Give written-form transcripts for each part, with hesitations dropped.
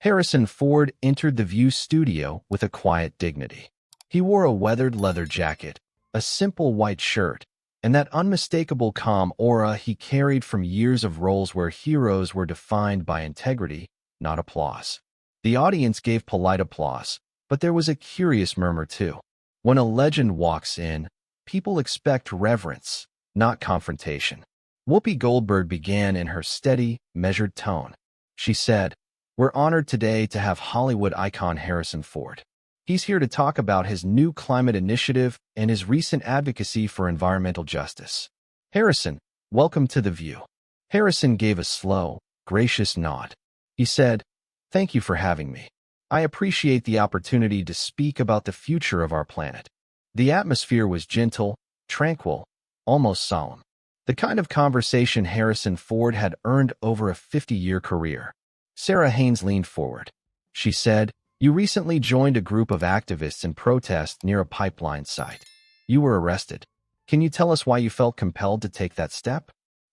Harrison Ford entered the View studio with a quiet dignity. He wore a weathered leather jacket, a simple white shirt, and that unmistakable calm aura he carried from years of roles where heroes were defined by integrity, not applause. The audience gave polite applause, but there was a curious murmur too. When a legend walks in, people expect reverence, not confrontation. Whoopi Goldberg began in her steady, measured tone. She said, "We're honored today to have Hollywood icon Harrison Ford. He's here to talk about his new climate initiative and his recent advocacy for environmental justice. Harrison, welcome to The View." Harrison gave a slow, gracious nod. He said, "Thank you for having me. I appreciate the opportunity to speak about the future of our planet." The atmosphere was gentle, tranquil, almost solemn. The kind of conversation Harrison Ford had earned over a 50-year career. Sarah Haynes leaned forward. She said, "You recently joined a group of activists in protest near a pipeline site. You were arrested. Can you tell us why you felt compelled to take that step?"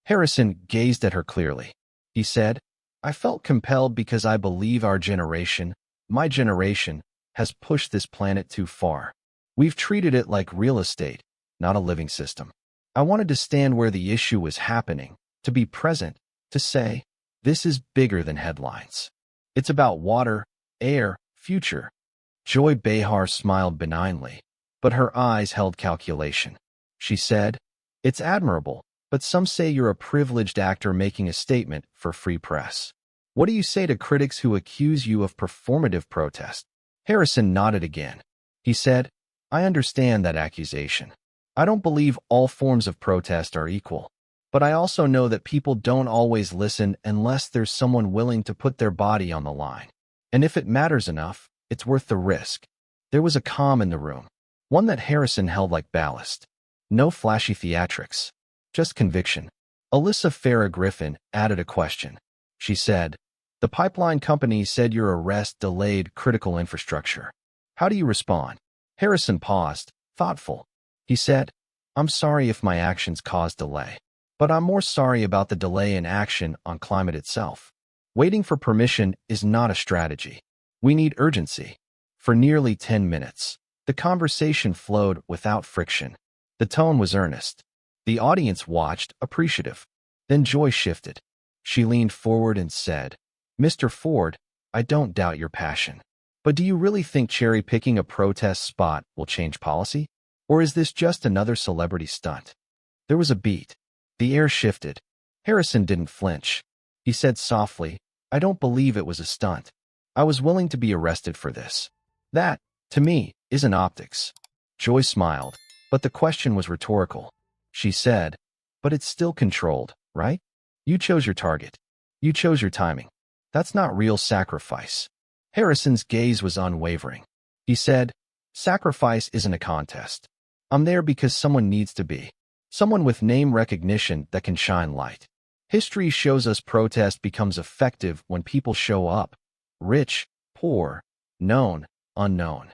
Harrison gazed at her clearly. He said, "I felt compelled because I believe our generation, my generation, has pushed this planet too far. We've treated it like real estate, not a living system. I wanted to stand where the issue was happening, to be present, to say, this is bigger than headlines. It's about water, air, future." Joy Behar smiled benignly, but her eyes held calculation. She said, "It's admirable, but some say you're a privileged actor making a statement for free press. What do you say to critics who accuse you of performative protest?" Harrison nodded again. He said, "I understand that accusation. I don't believe all forms of protest are equal. But I also know that people don't always listen unless there's someone willing to put their body on the line. And if it matters enough, it's worth the risk." There was a calm in the room, one that Harrison held like ballast. No flashy theatrics, just conviction. Alyssa Farah Griffin added a question. She said, "The pipeline company said your arrest delayed critical infrastructure. How do you respond?" Harrison paused, thoughtful. He said, "I'm sorry if my actions caused delay. But I'm more sorry about the delay in action on climate itself. Waiting for permission is not a strategy. We need urgency." For nearly 10 minutes, the conversation flowed without friction. The tone was earnest. The audience watched, appreciative. Then Joy shifted. She leaned forward and said, "Mr. Ford, I don't doubt your passion. But do you really think cherry-picking a protest spot will change policy? Or is this just another celebrity stunt?" There was a beat. The air shifted. Harrison didn't flinch. He said softly, "I don't believe it was a stunt. I was willing to be arrested for this. That, to me, isn't optics." Joy smiled, but the question was rhetorical. She said, "But it's still controlled, right? You chose your target. You chose your timing. That's not real sacrifice." Harrison's gaze was unwavering. He said, "Sacrifice isn't a contest. I'm there because someone needs to be. Someone with name recognition that can shine light. History shows us protest becomes effective when people show up. Rich, poor, known, unknown."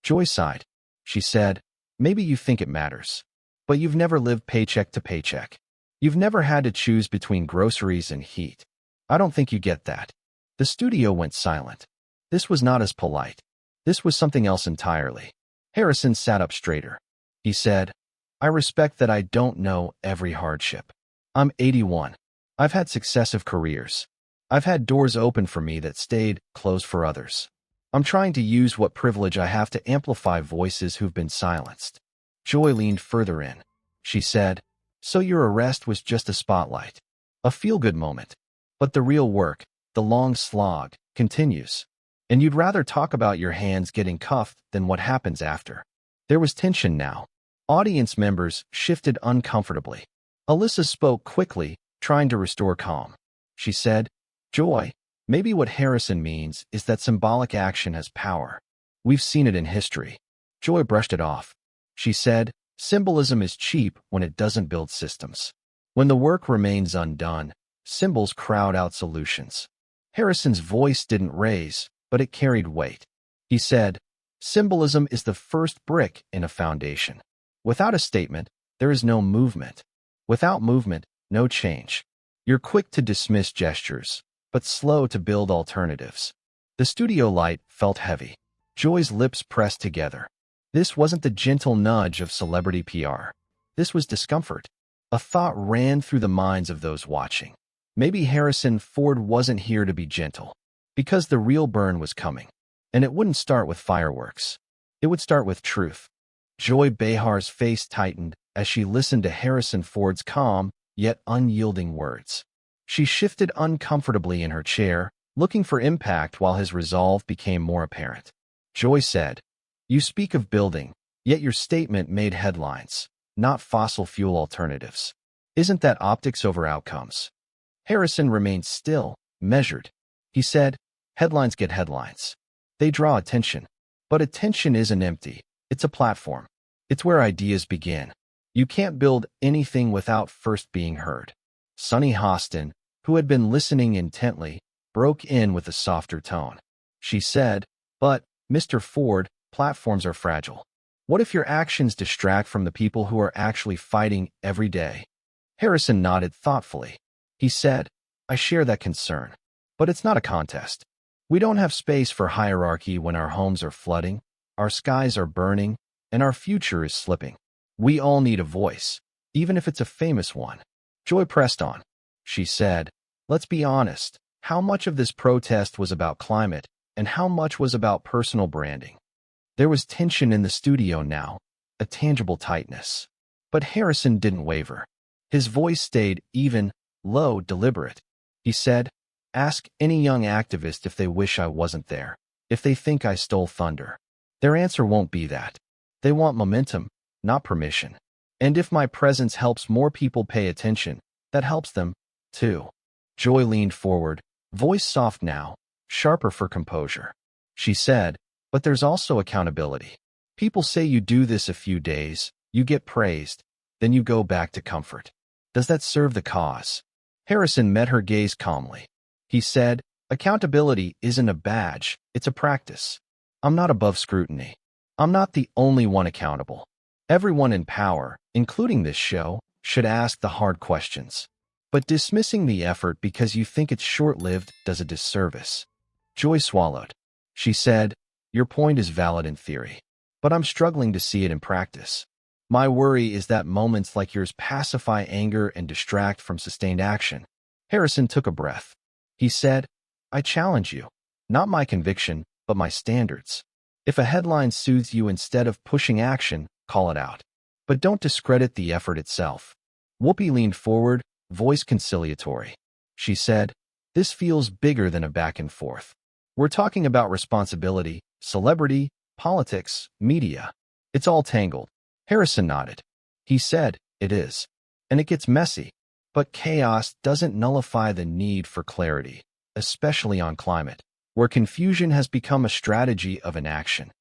Joy sighed. She said, "Maybe you think it matters. But you've never lived paycheck to paycheck. You've never had to choose between groceries and heat. I don't think you get that." The studio went silent. This was not as polite. This was something else entirely. Harrison sat up straighter. He said, "I respect that I don't know every hardship. I'm 81. I've had successive careers. I've had doors open for me that stayed closed for others. I'm trying to use what privilege I have to amplify voices who've been silenced." Joy leaned further in. She said, "So your arrest was just a spotlight, a feel-good moment. But the real work, the long slog, continues. And you'd rather talk about your hands getting cuffed than what happens after." There was tension now. Audience members shifted uncomfortably. Alyssa spoke quickly, trying to restore calm. She said, "Joy, maybe what Harrison means is that symbolic action has power. We've seen it in history." Joy brushed it off. She said, "Symbolism is cheap when it doesn't build systems. When the work remains undone, symbols crowd out solutions." Harrison's voice didn't raise, but it carried weight. He said, "Symbolism is the first brick in a foundation. Without a statement, there is no movement. Without movement, no change. You're quick to dismiss gestures, but slow to build alternatives." The studio light felt heavy. Joy's lips pressed together. This wasn't the gentle nudge of celebrity PR. This was discomfort. A thought ran through the minds of those watching. Maybe Harrison Ford wasn't here to be gentle, because the real burn was coming. And it wouldn't start with fireworks. It would start with truth. Joy Behar's face tightened as she listened to Harrison Ford's calm, yet unyielding words. She shifted uncomfortably in her chair, looking for impact while his resolve became more apparent. Joy said, "You speak of building, yet your statement made headlines, not fossil fuel alternatives. Isn't that optics over outcomes?" Harrison remained still, measured. He said, "Headlines get headlines. They draw attention. But attention isn't empty. It's a platform. It's where ideas begin. You can't build anything without first being heard." Sunny Hostin, who had been listening intently, broke in with a softer tone. She said, "But, Mr. Ford, platforms are fragile. What if your actions distract from the people who are actually fighting every day?" Harrison nodded thoughtfully. He said, "I share that concern. But it's not a contest. We don't have space for hierarchy when our homes are flooding, our skies are burning, and our future is slipping. We all need a voice, even if it's a famous one." Joy pressed on. She said, "Let's be honest. How much of this protest was about climate, and how much was about personal branding?" There was tension in the studio now, a tangible tightness. But Harrison didn't waver. His voice stayed even, low, deliberate. He said, "Ask any young activist if they wish I wasn't there, if they think I stole thunder. Their answer won't be that. They want momentum, not permission. And if my presence helps more people pay attention, that helps them, too." Joy leaned forward, voice soft now, sharper for composure. She said, "But there's also accountability. People say you do this a few days, you get praised, then you go back to comfort. Does that serve the cause?" Harrison met her gaze calmly. He said, "Accountability isn't a badge, it's a practice. I'm not above scrutiny. I'm not the only one accountable. Everyone in power, including this show, should ask the hard questions. But dismissing the effort because you think it's short-lived does a disservice." Joy swallowed. She said, "Your point is valid in theory, but I'm struggling to see it in practice. My worry is that moments like yours pacify anger and distract from sustained action." Harrison took a breath. He said, "I challenge you. Not my conviction, but my standards. If a headline soothes you instead of pushing action, call it out. But don't discredit the effort itself." Whoopi leaned forward, voice conciliatory. She said, "This feels bigger than a back and forth. We're talking about responsibility, celebrity, politics, media. It's all tangled." Harrison nodded. He said, "It is. And it gets messy. But chaos doesn't nullify the need for clarity, especially on climate, where confusion has become a strategy of inaction."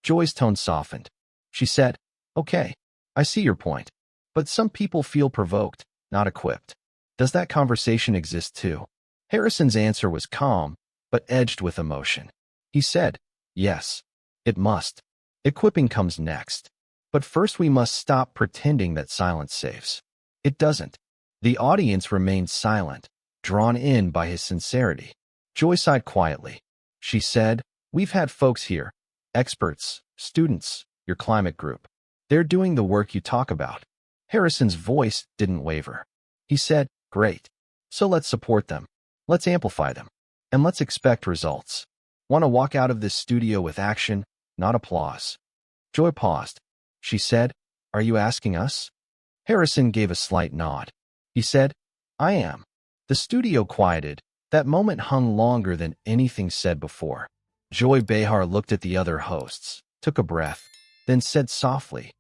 Joy's tone softened. She said, "Okay, I see your point. But some people feel provoked, not equipped. Does that conversation exist too?" Harrison's answer was calm, but edged with emotion. He said, "Yes, it must. Equipping comes next. But first we must stop pretending that silence saves. It doesn't." The audience remained silent, drawn in by his sincerity. Joy sighed quietly. She said, "We've had folks here, experts, students, your climate group. They're doing the work you talk about." Harrison's voice didn't waver. He said, "Great. So let's support them. Let's amplify them. And let's expect results. Want to walk out of this studio with action, not applause." Joy paused. She said, "Are you asking us?" Harrison gave a slight nod. He said, "I am." The studio quieted. That moment hung longer than anything said before. Joy Behar looked at the other hosts, took a breath, then said softly,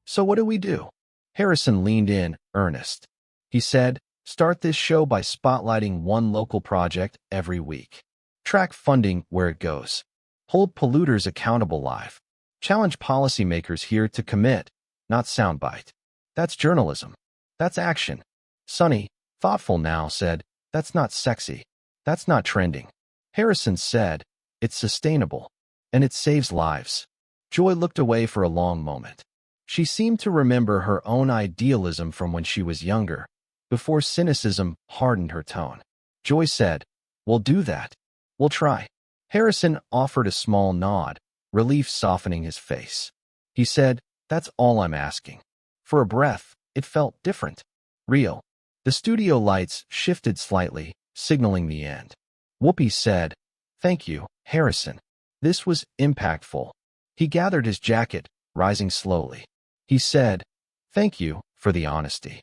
"So what do we do?" Harrison leaned in, earnest. He said, "Start this show by spotlighting one local project every week. Track funding where it goes. Hold polluters accountable live. Challenge policymakers here to commit, not soundbite. That's journalism. That's action." Sunny, thoughtful now, said, "That's not sexy. That's not trending." Harrison said, "It's sustainable. And it saves lives." Joy looked away for a long moment. She seemed to remember her own idealism from when she was younger, before cynicism hardened her tone. Joy said, "We'll do that. We'll try." Harrison offered a small nod, relief softening his face. He said, "That's all I'm asking." For a breath, it felt different. Real. The studio lights shifted slightly, signaling the end. Whoopi said, "Thank you, Harrison." This was impactful. He gathered his jacket, rising slowly. He said, "Thank you for the honesty."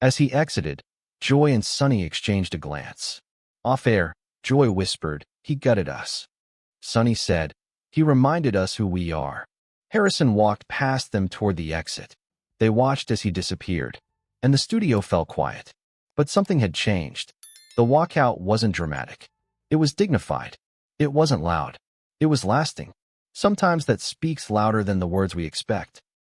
As he exited, Joy and Sunny exchanged a glance. Off-air, Joy whispered, "He gutted us." Sunny said, "He reminded us who we are." Harrison walked past them toward the exit. They watched as he disappeared, and the studio fell quiet. But something had changed. The walkout wasn't dramatic. It was dignified. It wasn't loud. It was lasting. Sometimes that speaks louder than the words we expect.